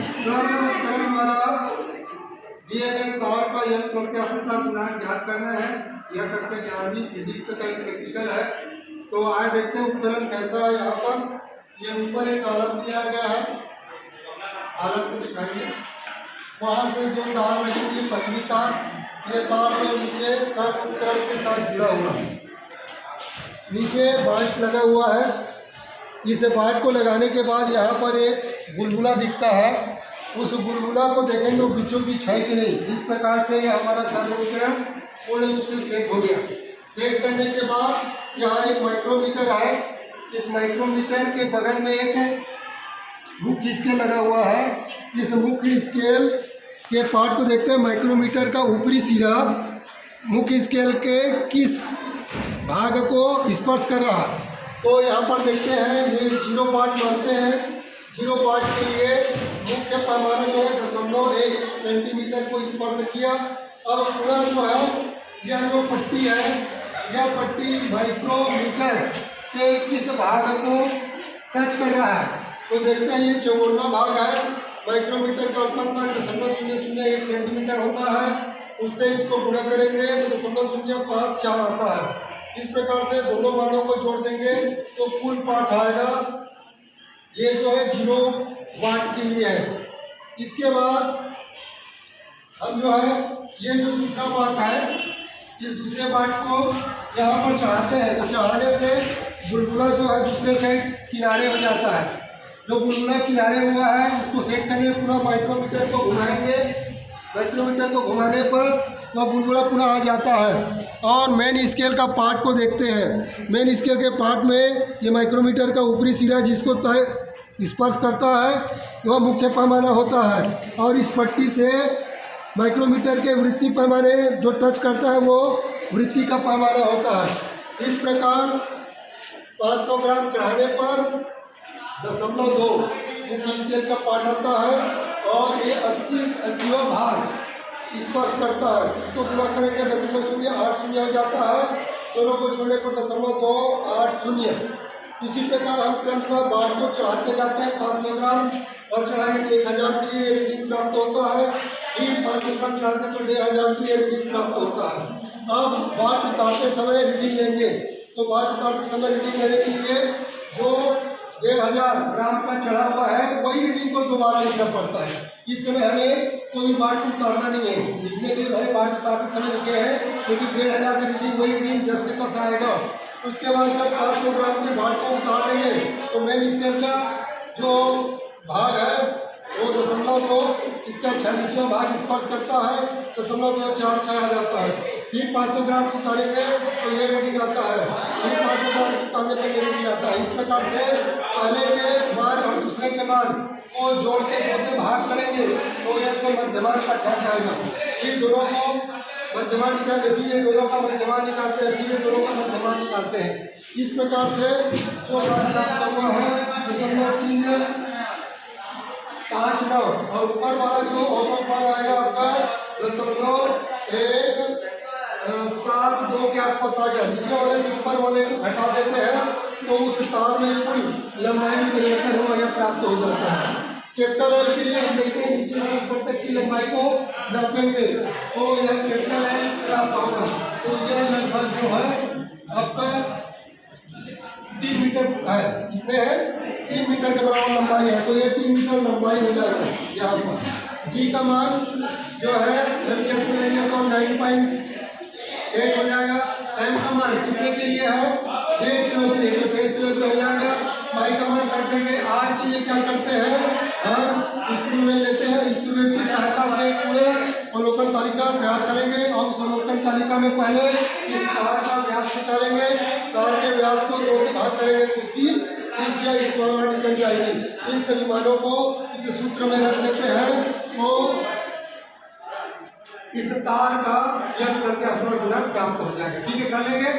सर्व उपकरण द्वारा दिए गए तार का यंत्र प्रत्याशा गुणांक ज्ञात करना है। यह कक्षा 11वीं फिजिक्स का एक प्रैक्टिकल है। तो आए देखते हैं उपकरण कैसा है। यहाँ पर ये ऊपर एक आलम दिया गया है, आलम को दिखाएंगे। वहाँ से जो तार लगेगी पहली तार, ये तार जो नीचे सब उपकरण के साथ जुड़ा हुआ है। नीचे बाल्ट लगा हुआ है। इस बाल्ट को लगाने के बाद यहाँ पर एक बुलबुला दिखता है। उस बुलबुला को देखेंगे वो बीचों बीच है कि नहीं। इस प्रकार से ये हमारा सर्वो उपकरण पूर्ण रूप से सेट हो गया। सेट करने के बाद यहाँ एक माइक्रोमीटर है। इस माइक्रोमीटर के बगल में एक मुख्य स्केल लगा हुआ है। इस मुख्य स्केल के पार्ट को देखते हैं। माइक्रोमीटर का ऊपरी सिरा मुख्य स्केल के किस भाग को स्पर्श कर रहा है। तो यहाँ पर देखते हैं ये 0 पार्ट मानते हैं। 0 पार्ट के लिए मुख्य पैमाना जो है 0.1 सेंटीमीटर को स्पर्श किया। अब पूरा जो है यह जो पट्टी है, यह पट्टी माइक्रोमीटर के किस भाग को टच कर रहा है। तो देखते हैं ये 54वां भाग है। माइक्रोमीटर का अल्पतमांक 0.001 सेंटीमीटर होता है। उससे इसको गुणा करेंगे तो 0.054 आता है। इस प्रकार से दोनों मानों को जोड़ देंगे तो कुल पार्ट आएगा। ये जो है 0 वाट के लिए है। इसके बाद हम जो है ये जो दूसरा पार्ट है, इस दूसरे पार्ट को यहाँ पर चढ़ाते हैं। तो चढ़ाने से बुलबुला जो है दूसरे साइड किनारे हो जाता है। जो बुलबुला किनारे हुआ है उसको सेट करके पूरा माइक्रोमीटर को घुमाएंगे। माइक्रोमीटर को घुमाने पर वह बुलबुला पूरा आ जाता है। और मेन स्केल का पार्ट को देखते हैं। मेन स्केल के पार्ट में ये माइक्रोमीटर का ऊपरी सिरा जिसको तय स्पर्श करता है वह मुख्य पैमाना होता है। और इस पट्टी से माइक्रोमीटर के वृत्तीय पैमाने जो टच करता है वो वृत्तीय का पैमाना होता है। इस प्रकार 500 ग्राम चढ़ाने पर 0.2 मुख्य स्केल का पार्ट आता है और ये 80वां भाग स्पर्श करता है। इसको पूरा करेंगे 0.080 हो जाता है। दोनों को जोड़ने पर 0.280। इसी प्रकार हम क्रमशः बाढ़ को चढ़ाते जाते हैं। 500 ग्राम और चढ़ाने के 1000 के लिए रीडिंग प्राप्त होता है। फिर 500 ग्राम चढ़ाते तो 1500 के लिए रीडिंग प्राप्त होता है। अब बाढ़ उतारते समय रीडिंग लेंगे। तो बाढ़ उतारते समय रीडिंग लेने के लिए जो 1500 ग्राम का चढ़ा हुआ है वही रीडिंग को दोबारा लिखना पड़ता है। इस समय हमें कोई बाट उतारना नहीं है। लिखने के लिए भले बाट उतारते समय लिखे हैं क्योंकि 1500 की रीडिंग वही रीडिंग जैसे तस आएगा। उसके बाद जब 500 ग्राम के बाट को उतार देंगे तो मेन स्केल का जो भाग है वो 0.2 इसका 46वां भाग स्पर्श करता है। 0.246 आ जाता है। फिर 500 ग्राम को उतारेंगे तो ये रीडिंग आता है। फिर 500 ग्राम को उतारने पर ये रीडिंग आता है। इस प्रकार से पहले के मान और दूसरे के मान को जोड़ के 2 से भाग करेंगे तो यह जो मध्यमान का ठहर आएगा। फिर दोनों को मध्यमान निकालते हैं। फिर ये दोनों का मध्यमान निकालते हैं। फिर ये दोनों का मध्यमान निकालते हैं। इस प्रकार से जो प्राप्त हुआ है 0.359 और ऊपर वाला जो औसत मान आएगा आपका 0.172 के आसपास आ गया। नीचे वाले से ऊपर वाले को घटा देते हैं तो उस तार में कुल लंबाई में परिवर्तन हो या प्राप्त हो जाता है। कैपिटल एल के लिए हम देखते हैं नीचे से ऊपर तक की लंबाई को नापेंगे तो यह कैपिटल एल प्राप्त होगा। तो यह लगभग जो है आपका 3 मीटर है। कितने हैं? 3 मीटर के बराबर लंबाई है। तो ये 3 मीटर लंबाई हो जाएगा। यहाँ पर जी का मान जो है एमकेएस में लेंगे तो 9.8 हो जाएगा। एम का मान कितने के लिए है? 1.5 किलो के लिए। तो 1.5 किलो का हो जाएगा। पाई का मान कर देंगे। आर के लिए क्या करते हैं हम स्क्रूमेज लेते हैं। स्क्रूमेज की सहायता से पूरे अवलोकन तालिका तैयार करेंगे और उस अवलोकन तालिका में पहले इस तार का व्यास निकालेंगे। तार के व्यास को 2 से भाग करेंगे तो उसकी त्रिज्या इस मान निकल जाएगी। इन सभी मानों को इस सूत्र में रख देते हैं तो इस तार का यंत्र प्रत्याशा गुणांक प्राप्त हो जाएगा। ठीक है, कर लेंगे।